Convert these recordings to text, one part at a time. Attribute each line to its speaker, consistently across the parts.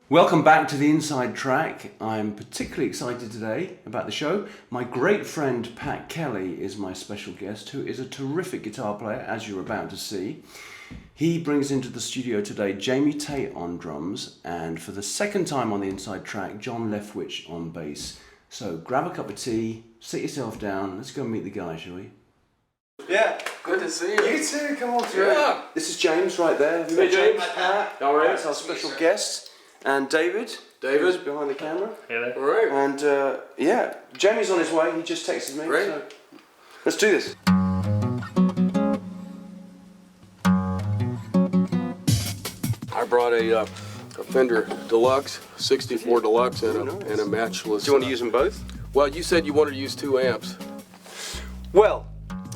Speaker 1: Welcome back to the Inside Track. I'm particularly excited today about the show. My great friend Pat Kelley is my special guest, who is a terrific guitar player, as you're about to see. He brings into the studio today Jamie Tate on drums, and for the second time on the Inside Track, John Leftwich on bass. So grab a cup of tea, sit yourself down, let's go and meet the guys, shall we? Yeah.
Speaker 2: Good to see you.
Speaker 1: You too, come on through.
Speaker 2: Yeah.
Speaker 1: This is James right there. Have you met James? Pat. All right. That's our special guest. And David. David behind the camera.
Speaker 2: Hello. All right.
Speaker 1: And yeah, Jamie's on his way. He just texted me.
Speaker 2: Great.
Speaker 1: So let's do this.
Speaker 2: I brought a Fender Deluxe, 64 Deluxe, and a matchless.
Speaker 1: Do you want to use them both?
Speaker 2: Well, you said you wanted to use 2 amps.
Speaker 1: Well,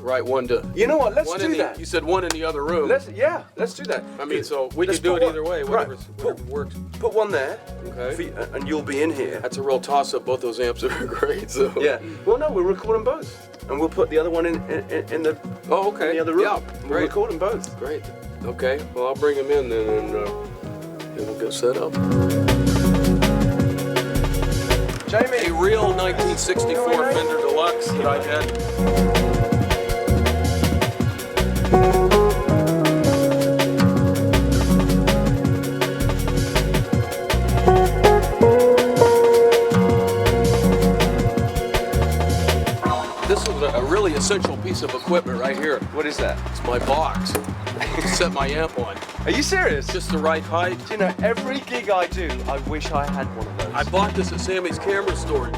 Speaker 2: Right, one to.
Speaker 1: you know what? Let's
Speaker 2: one
Speaker 1: do
Speaker 2: in the,
Speaker 1: that.
Speaker 2: You said one in the other room.
Speaker 1: Let's do that.
Speaker 2: I mean, so we
Speaker 1: Let's
Speaker 2: can do
Speaker 1: put
Speaker 2: it
Speaker 1: one-
Speaker 2: either way,
Speaker 1: right.
Speaker 2: whatever works.
Speaker 1: Put one there,
Speaker 2: Okay.
Speaker 1: for you, and you'll be in here.
Speaker 2: That's a real toss-up. Both those amps are great. So.
Speaker 1: Yeah. Well, no, we'll record them both, and we'll put the other one in the
Speaker 2: Oh, okay.
Speaker 1: in the other room.
Speaker 2: Yeah.
Speaker 1: We'll
Speaker 2: Great.
Speaker 1: record them both.
Speaker 2: Great. Okay. Well, I'll bring them in then, and we'll get set up.
Speaker 1: Jamie.
Speaker 2: A real 1964 Fender Deluxe that I had. This is a really essential piece of equipment right here.
Speaker 1: What is that?
Speaker 2: It's my box to set my amp on.
Speaker 1: Are you serious?
Speaker 2: Just the right height.
Speaker 1: Do you know, every gig I do, I wish I had one of those.
Speaker 2: I bought this at Sammy's camera store.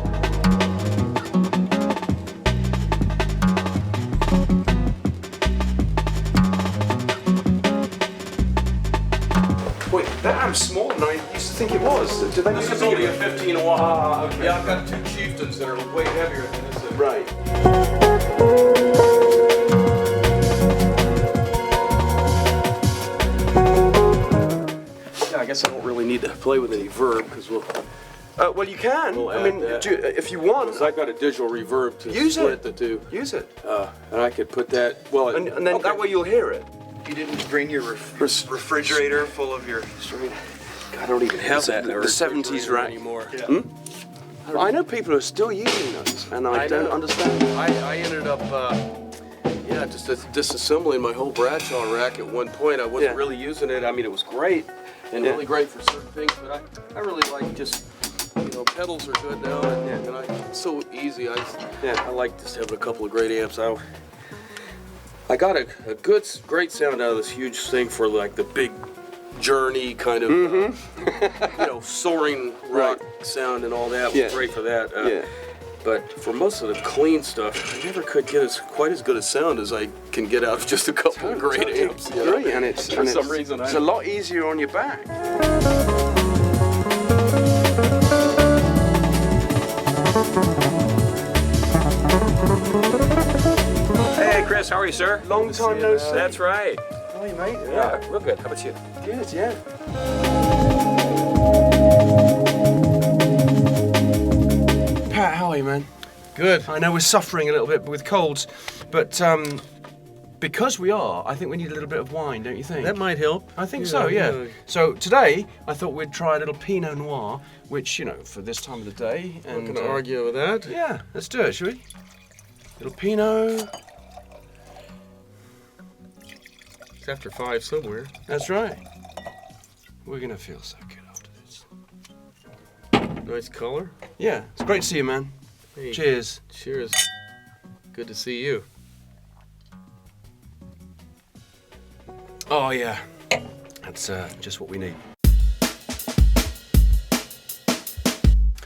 Speaker 1: Wait, that amp's smaller than I used to think it was. Do they
Speaker 2: This
Speaker 1: make
Speaker 2: is
Speaker 1: a
Speaker 2: only
Speaker 1: bigger?
Speaker 2: a 15 watt.
Speaker 1: Ah, okay.
Speaker 2: Yeah, I've got 2 Chieftains that are way heavier than this.
Speaker 1: Right.
Speaker 2: Yeah, I guess I don't really need to play with any verb because
Speaker 1: Well, you can.
Speaker 2: We'll
Speaker 1: I
Speaker 2: add
Speaker 1: mean,
Speaker 2: that.
Speaker 1: if you want,
Speaker 2: I've got a digital reverb to
Speaker 1: Use
Speaker 2: split
Speaker 1: it.
Speaker 2: the two.
Speaker 1: use it.
Speaker 2: And I could put that, well,
Speaker 1: And then
Speaker 2: okay.
Speaker 1: that way you'll hear it.
Speaker 3: You didn't bring your refrigerator full of your.
Speaker 2: I don't even have that in
Speaker 1: the 70s rack.
Speaker 2: anymore.
Speaker 1: I know people are still using those, and I don't
Speaker 2: know.
Speaker 1: understand.
Speaker 2: I ended up, just disassembling my whole Bradshaw rack at one point. I wasn't
Speaker 1: Yeah.
Speaker 2: really using it. I mean, it was great and
Speaker 1: Yeah.
Speaker 2: really great for certain things, but I really like just, pedals are good now, and it's so easy. I like just having a couple of great amps. I got a great sound out of this huge thing for like the big Journey kind of, soaring rock sound and all that.
Speaker 1: Yeah.
Speaker 2: Was great for that.
Speaker 1: Yeah.
Speaker 2: But for most of the clean stuff, I never could get quite as good a sound as I can get out of just a couple of great amps. you know?
Speaker 1: Great, and it's
Speaker 2: For some reason,
Speaker 1: it's a lot easier on your back.
Speaker 4: Hey Chris, how are you, sir?
Speaker 1: Long time no see.
Speaker 4: That's right.
Speaker 1: How are you, mate?
Speaker 4: Yeah, real good. How about you?
Speaker 1: Good, yeah. Pat, how are you, man?
Speaker 2: Good.
Speaker 1: I know we're suffering a little bit with colds, but because we are, I think we need a little bit of wine, don't you think?
Speaker 2: That might help.
Speaker 1: I think so, yeah. So today, I thought we'd try a little Pinot Noir, which, for this time of the day.
Speaker 2: I'm
Speaker 1: And
Speaker 2: not going to argue with that.
Speaker 1: yeah, let's do it, shall we? Little Pinot.
Speaker 2: It's after 5 somewhere.
Speaker 1: That's right. We're gonna feel so good after this.
Speaker 2: Nice color.
Speaker 1: Yeah, it's great to see you, man.
Speaker 2: Hey,
Speaker 1: Cheers.
Speaker 2: Cheers. Good to see you.
Speaker 1: Oh yeah, that's just what we need.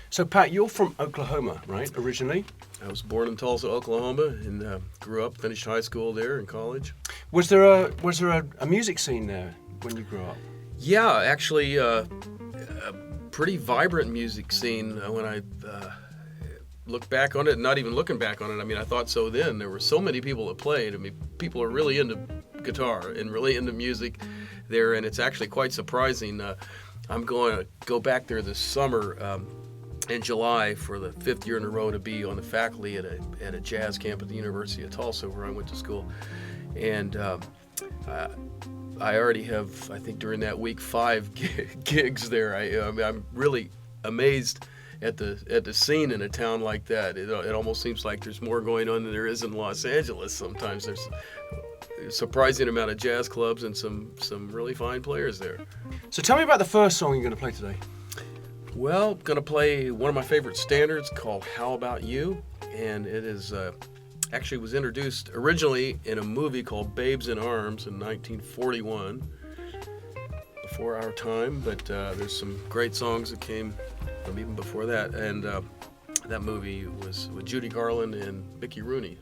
Speaker 1: So Pat, you're from Oklahoma, right? Originally.
Speaker 2: I was born in Tulsa, Oklahoma, and grew up, finished high school there and college.
Speaker 1: Was there a music scene there when you grew up?
Speaker 2: Yeah, actually, a pretty vibrant music scene when I look back on it. Not even looking back on it, I mean, I thought so then. There were so many people that played. I mean, people are really into guitar and really into music there, and it's actually quite surprising. I'm going to go back there this summer in July for the 5th year in a row to be on the faculty at a jazz camp at the University of Tulsa where I went to school. And I already have, I think during that week, 5 gigs there. I mean, I'm really amazed at the scene in a town like that. It almost seems like there's more going on than there is in Los Angeles. Sometimes there's a surprising amount of jazz clubs and some really fine players there.
Speaker 1: So tell me about the first song you're going to play today.
Speaker 2: Well, I'm going to play one of my favorite standards called How About You, and it is actually was introduced originally in a movie called Babes in Arms in 1941, before our time, but there's some great songs that came from even before that, and that movie was with Judy Garland and Mickey Rooney.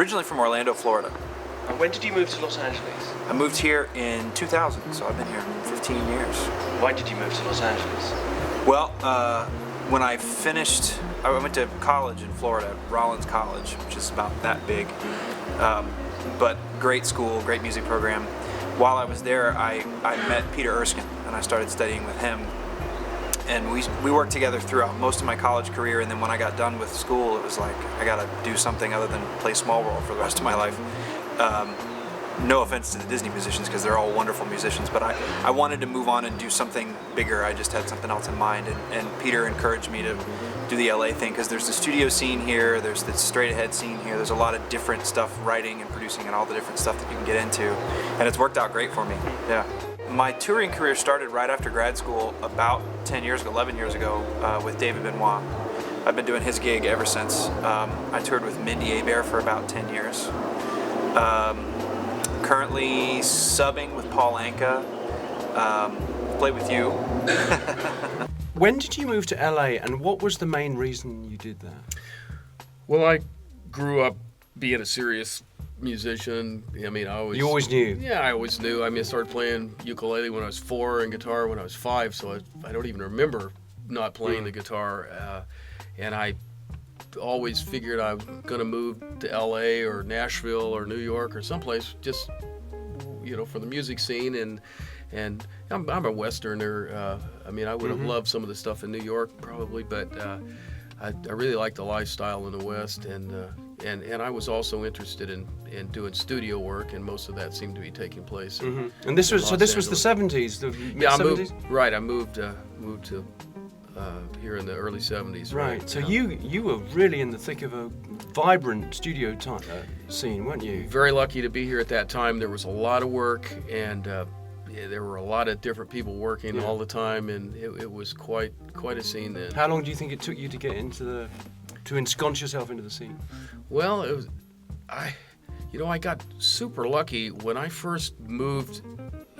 Speaker 3: originally from Orlando, Florida.
Speaker 1: And when did you move to Los Angeles?
Speaker 3: I moved here in 2000, so I've been here 15 years.
Speaker 1: Why did you move to Los Angeles?
Speaker 3: Well, when I finished, I went to college in Florida, Rollins College, which is about that big, but great school, great music program. While I was there, I met Peter Erskine, and I started studying with him. And we worked together throughout most of my college career, and then when I got done with school, it was like, I gotta do something other than play small world for the rest of my life. No offense to the Disney musicians, because they're all wonderful musicians, but I wanted to move on and do something bigger. I just had something else in mind, and Peter encouraged me to do the LA thing, because there's the studio scene here, there's the straight ahead scene here, there's a lot of different stuff, writing and producing and all the different stuff that you can get into, and it's worked out great for me. Yeah. My touring career started right after grad school about 10 years ago, 11 years ago, with David Benoit. I've been doing his gig ever since. I toured with Mindy Abair for about 10 years. Currently subbing with Paul Anka. Played with you.
Speaker 1: When did you move to LA, and what was the main reason you did that?
Speaker 2: Well, I grew up being a serious musician. I mean,
Speaker 1: You always knew?
Speaker 2: Yeah, I always knew. I mean, I started playing ukulele when I was 4 and guitar when I was 5, so I don't even remember not playing the guitar. And I always figured I was going to move to LA or Nashville or New York or someplace just, for the music scene. And I'm a Westerner. I mean, I would have loved some of the stuff in New York probably, but I really like the lifestyle in the West, and I was also interested in doing studio work, and most of that seemed to be taking place.
Speaker 1: And this was the 70s, the mid-70s?
Speaker 2: I moved to here in the early 70s.
Speaker 1: Right. So you were really in the thick of a vibrant studio scene, weren't you?
Speaker 2: Very lucky to be here at that time. There was a lot of work, and there were a lot of different people working all the time, and it was quite a scene then.
Speaker 1: How long do you think it took you to get to ensconce yourself into the scene?
Speaker 2: Well, I got super lucky when I first moved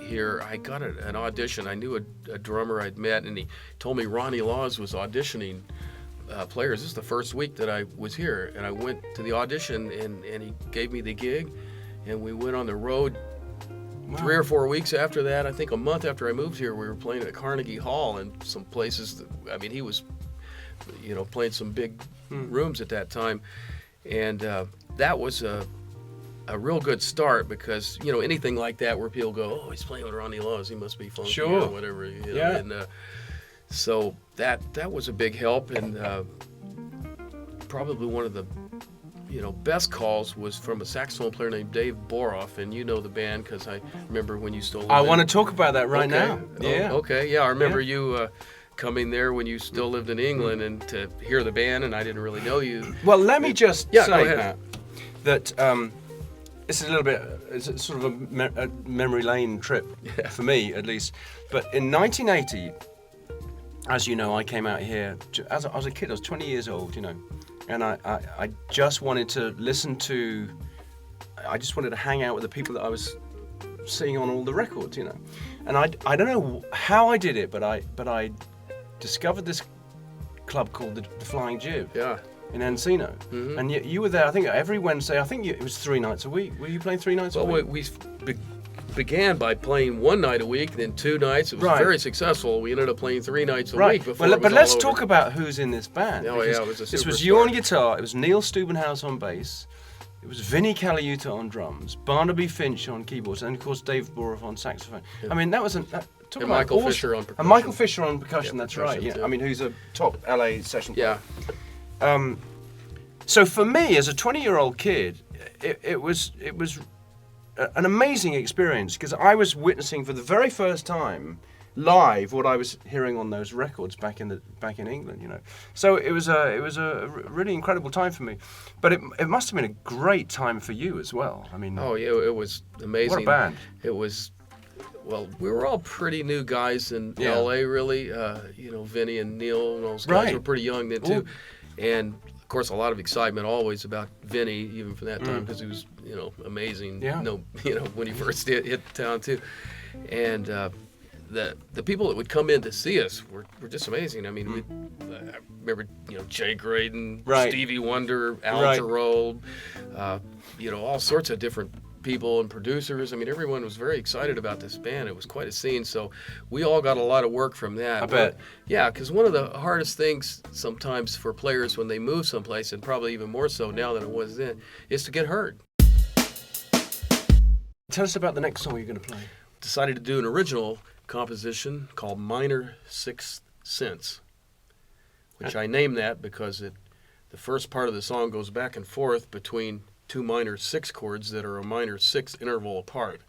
Speaker 2: here. I got an audition. I knew a drummer I'd met, and he told me Ronnie Laws was auditioning players. This is the first week that I was here, and I went to the audition, and he gave me the gig, and we went on the road. Wow. 3 or 4 weeks after that, I think a month after I moved here, we were playing at Carnegie Hall and some places. He was, playing some big rooms at that time, and that was a real good start, because anything like that where people go, oh, he's playing with Ronnie Laws, he must be funky or whatever.
Speaker 1: Yeah.
Speaker 2: And so that was a big help, and probably one of the best calls was from a saxophone player named Dave Boroff, and you know the band because I remember when you still lived
Speaker 1: I want to talk about that right now.
Speaker 2: Yeah. Oh, okay. Yeah, I remember you coming there when you still lived in England, and to hear the band, and I didn't really know you.
Speaker 1: Well, let me just say,
Speaker 2: Matt,
Speaker 1: that it's a little bit, it's sort of a memory lane trip for me, at least. But in 1980, as you know, I came out here as a kid. I was 20 years old, and I just wanted to I just wanted to hang out with the people that I was seeing on all the records, And I don't know how I did it, but I discovered this club called the Flying Jib.
Speaker 2: Yeah.
Speaker 1: In Encino. Mm-hmm. And you were there, I think, every Wednesday. I think it was 3 nights a week. Were you playing 3 nights a week?
Speaker 2: Well, we began by playing 1 night a week, then 2 nights. It was very successful. We ended up playing 3 nights a week before
Speaker 1: but let's talk about who's in this band.
Speaker 2: Oh, yeah, it was a
Speaker 1: This was you on guitar, it was Neil Stubenhouse on bass, it was Vinnie Caliuta on drums, Barnaby Finch on keyboards, and of course Dave Boroff on saxophone. Yeah. I mean, that was
Speaker 2: and Michael Fisher on percussion.
Speaker 1: And Michael Fisher on percussion, that's right.
Speaker 2: Yeah.
Speaker 1: I mean, who's a top LA session player.
Speaker 2: Yeah.
Speaker 1: So for me, as a 20-year-old kid, it was an amazing experience, because I was witnessing for the very first time live what I was hearing on those records back in England, So it was a really incredible time for me, but it must have been a great time for you as well. I mean,
Speaker 2: oh yeah, it was amazing.
Speaker 1: What a band!
Speaker 2: It was. Well, we were all pretty new guys in LA, really. Vinny and Neil and those guys were pretty young then too, and of course a lot of excitement always about Vinny, even from that time, because he was amazing.
Speaker 1: Yeah.
Speaker 2: When he first hit town too, and the people that would come in to see us were just amazing. I mean, I remember, Jay Graydon,
Speaker 1: Right.
Speaker 2: Stevie Wonder, Al
Speaker 1: Right.
Speaker 2: Jarreau, all sorts of different people and producers. I mean, everyone was very excited about this band. It was quite a scene. So we all got a lot of work from that.
Speaker 1: I bet.
Speaker 2: Yeah, because one of the hardest things sometimes for players when they move someplace, and probably even more so now than it was then, is to get heard.
Speaker 1: Tell us about the next song you're going to play.
Speaker 2: Decided to do an original composition called Minor Sixth Sense, which I named that because the first part of the song goes back and forth between two minor six chords that are a minor sixth interval apart.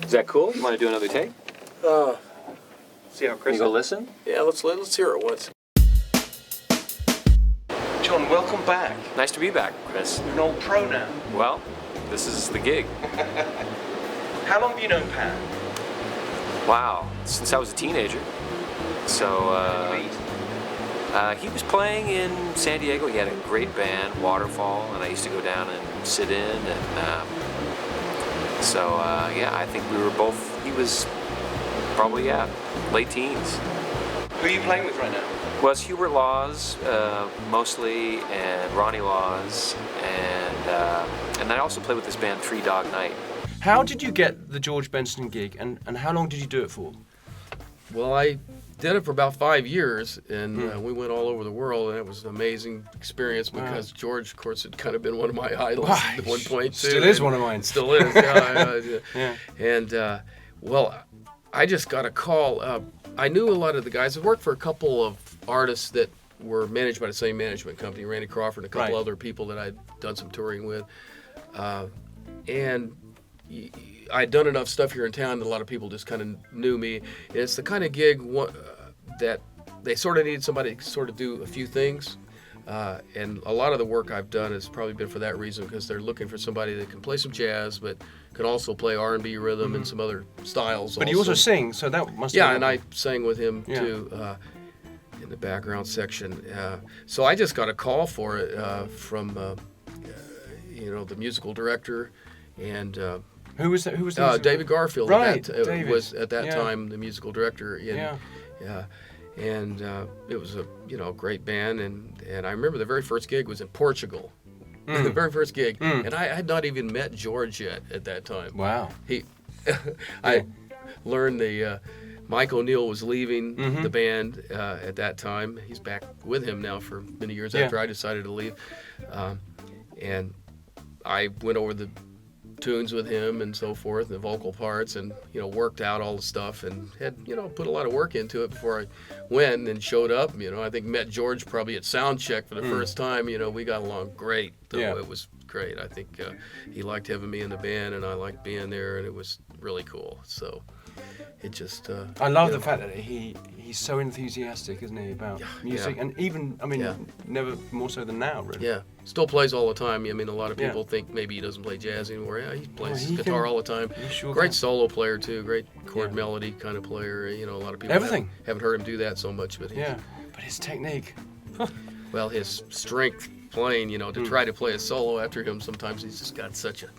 Speaker 4: Is that cool? You want to do another take?
Speaker 3: See how
Speaker 4: Can
Speaker 3: Chris.
Speaker 4: you go listen?
Speaker 2: Yeah, let's hear it once.
Speaker 1: John, welcome back.
Speaker 3: Nice to be back, Chris.
Speaker 1: You're an old pro now.
Speaker 3: Well, this is the gig.
Speaker 1: How long have you known Pat?
Speaker 3: Wow, since I was a teenager. So, he was playing in San Diego. He had a great band, Waterfall, and I used to go down and sit in. And I think we were both. He was probably late teens.
Speaker 1: Who are you playing with right now?
Speaker 3: Was Hubert Laws mostly, and Ronnie Laws, and I also played with this band Three Dog Night.
Speaker 1: How did you get the George Benson gig, and how long did you do it for?
Speaker 2: Well, I did it for about 5 years, and we went all over the world, and it was an amazing experience because George, of course, had kind of been one of my idols at one point, too.
Speaker 1: Still is one of mine.
Speaker 2: Still is, yeah.
Speaker 1: Yeah.
Speaker 2: And, I just got a call. I knew a lot of the guys. I worked for a couple of artists that were managed by the same management company, Randy Crawford and a couple other people that I'd done some touring with. And I'd done enough stuff here in town that a lot of people just kind of knew me. It's the kind of gig that they sort of needed somebody to sort of do a few things. And a lot of the work I've done has probably been for that reason, because they're looking for somebody that can play some jazz, but can also play R&B rhythm and some other styles.
Speaker 1: But you also sing, so that must have
Speaker 2: and I sang with him too in the background section. So I just got a call for it from the musical director, and
Speaker 1: Who was that? Who was that?
Speaker 2: David Garfield.
Speaker 1: Right,
Speaker 2: David was at that
Speaker 1: Yeah.
Speaker 2: time the musical director. And it was a great band, and I remember the very first gig was in Portugal. The very first gig, and I had not even met George yet at that time.
Speaker 1: Wow.
Speaker 2: I learned Mike O'Neill was leaving the band at that time. He's back with him now for many years after I decided to leave, and I went over the tunes with him and so forth, the vocal parts, and worked out all the stuff, and had put a lot of work into it before I went and showed up. I think met George probably at sound check for the first time. We got along great. It was great. I think he liked having me in the band, and I liked being there, and it was really cool. So it just
Speaker 1: I love the fact that he's so enthusiastic, isn't he, about music, and even never more so than now, really.
Speaker 2: Yeah, still plays all the time. I mean, a lot of people think maybe he doesn't play jazz anymore. Yeah, he plays guitar all the time.
Speaker 1: Sure
Speaker 2: great solo player too. Great chord melody kind of player. A lot of people haven't heard him do that so much, but
Speaker 1: but his technique.
Speaker 2: Well, his strength playing. To try to play a solo after him, sometimes he's just got such a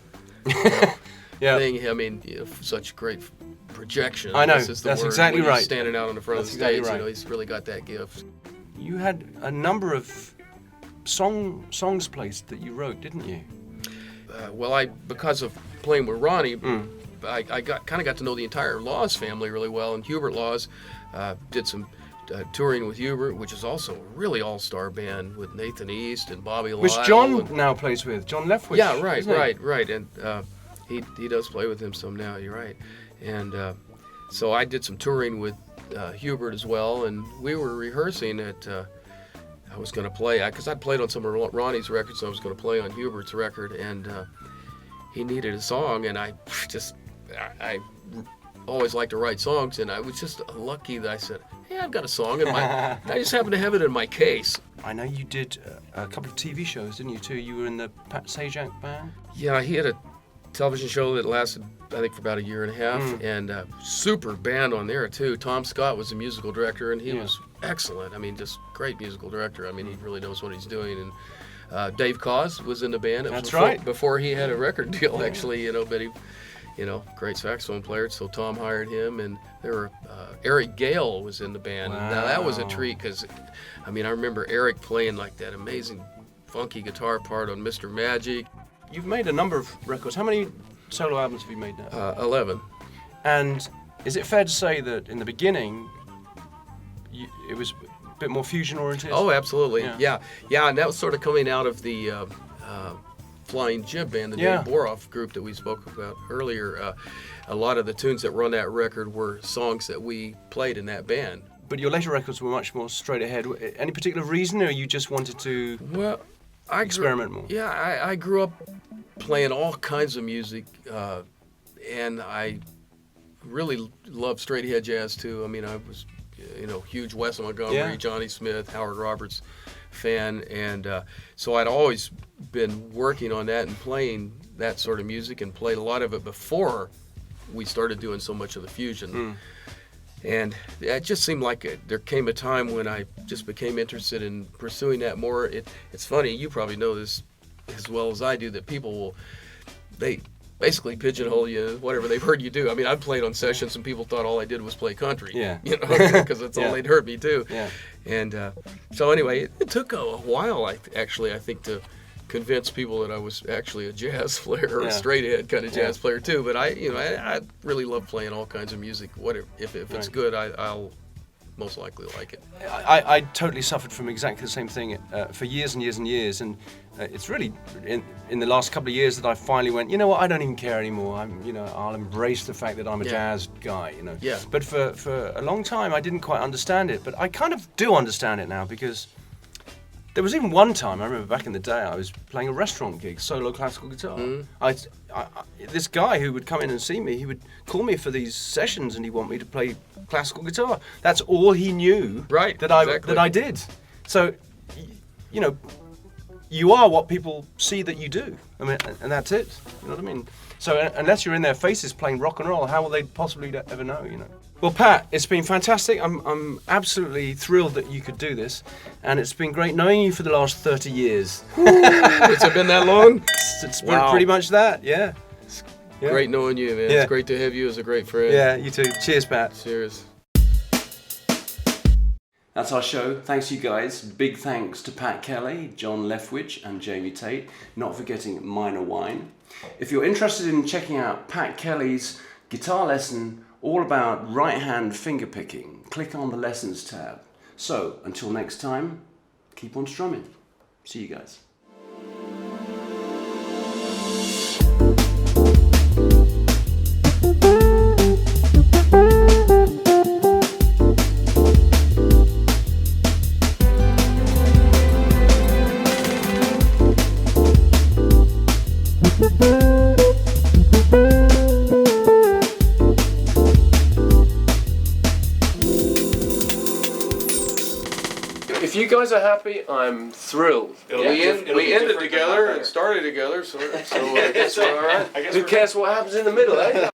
Speaker 2: thing. I mean, such great projection.
Speaker 1: I know,
Speaker 2: is the
Speaker 1: that's
Speaker 2: word.
Speaker 1: exactly
Speaker 2: when he's
Speaker 1: right.
Speaker 2: standing out on the front of the
Speaker 1: Exactly
Speaker 2: stage,
Speaker 1: right.
Speaker 2: he's really got that gift.
Speaker 1: You had a number of songs placed that you wrote, didn't you?
Speaker 2: Because of playing with Ronnie, I got to know the entire Laws family really well, and Hubert Laws did some touring with Hubert, which is also a really all-star band with Nathan East and Bobby Lyle.
Speaker 1: Which John now plays with, John Leftwich.
Speaker 2: Yeah, right, and he does play with him some now. You're right, and so I did some touring with Hubert as well, and we were rehearsing at. I was going to play because I'd played on some of Ronnie's records, so I was going to play on Hubert's record, and he needed a song, and I always like to write songs, and I was just lucky that I said, "Hey, I've got a song," and I just happened to have it in my case.
Speaker 1: I know you did a couple of TV shows, didn't you, too? You were in the Pat Sajak band?
Speaker 2: Yeah, he had a television show that lasted, I think, for about a year and a half, and super band on there, too. Tom Scott was the musical director, and he was excellent. I mean, just great musical director. I mean, he really knows what he's doing. And Dave Cause was in the band. It was before he had a record deal, actually, but he, great saxophone player, so Tom hired him, and there were, Eric Gale was in the band.
Speaker 1: Wow.
Speaker 2: Now, that was a treat, because, I remember Eric playing, like, that amazing funky guitar part on Mr. Magic.
Speaker 1: You've made a number of records. How many solo albums have you made now?
Speaker 2: 11.
Speaker 1: And is it fair to say that in the beginning, it was a bit more fusion-oriented?
Speaker 2: Oh, absolutely. Yeah, and that was sort of coming out of the Flying Jib Band, the Dave Boroff group that we spoke about earlier. A lot of the tunes that were on that record were songs that we played in that band.
Speaker 1: But your later records were much more straight ahead. Any particular reason, or you just wanted to experiment more?
Speaker 2: Yeah, I grew up playing all kinds of music, and I really loved straight ahead jazz too. I mean, I was, huge Wes Montgomery,
Speaker 1: Yeah.
Speaker 2: Johnny Smith, Howard Roberts fan, and so I'd always been working on that and playing that sort of music, and played a lot of it before we started doing so much of the fusion. And it just seemed like there came a time when I just became interested in pursuing that more. It's funny, you probably know this as well as I do, that people they basically pigeonhole you, whatever they've heard you do. I mean, I've played on sessions and people thought all I did was play country.
Speaker 1: Yeah.
Speaker 2: Because that's all
Speaker 1: Yeah.
Speaker 2: they'd heard me do.
Speaker 1: Yeah.
Speaker 2: And so anyway, it took a while, I think, to convince people that I was actually a jazz player or
Speaker 1: Yeah.
Speaker 2: a straight ahead kind of jazz
Speaker 1: Yeah.
Speaker 2: player too. But I really love playing all kinds of music. Whatever, if it's
Speaker 1: Right.
Speaker 2: good, I'll most likely like it.
Speaker 1: I totally suffered from exactly the same thing for years and years and years, and it's really in the last couple of years that I finally went, you know what, I don't even care anymore. I'll embrace the fact that I'm a
Speaker 2: Yeah.
Speaker 1: jazz guy.
Speaker 2: Yeah.
Speaker 1: But for a long time, I didn't quite understand it, but I kind of do understand it now, because there was even one time, I remember back in the day, I was playing a restaurant gig, solo classical guitar. This guy who would come in and see me, he would call me for these sessions and he'd want me to play classical guitar. That's all he knew
Speaker 2: Right,
Speaker 1: that
Speaker 2: exactly.
Speaker 1: I did. So, you are what people see that you do. I mean, and that's it. You know what I mean? So unless you're in their faces playing rock and roll, how will they possibly ever know, Well, Pat, it's been fantastic. I'm absolutely thrilled that you could do this, and it's been great knowing you for the last 30 years.
Speaker 2: Has it been that long?
Speaker 1: It's
Speaker 2: Wow.
Speaker 1: pretty much that, yeah. Yeah.
Speaker 2: Great knowing you, man.
Speaker 1: Yeah.
Speaker 2: It's great to have you as a great friend.
Speaker 1: Yeah, you too. Cheers, Pat.
Speaker 2: Cheers.
Speaker 1: That's our show. Thanks, you guys. Big thanks to Pat Kelley, John Leftwich, and Jamie Tate, not forgetting Minor Wine. If you're interested in checking out Pat Kelley's guitar lesson all about right-hand finger picking, click on the Lessons tab. So, until next time, keep on strumming. See you guys.
Speaker 2: If you guys are happy, I'm thrilled. We ended together and started together, so I guess we're all right.
Speaker 1: Who cares what happens in the middle, eh?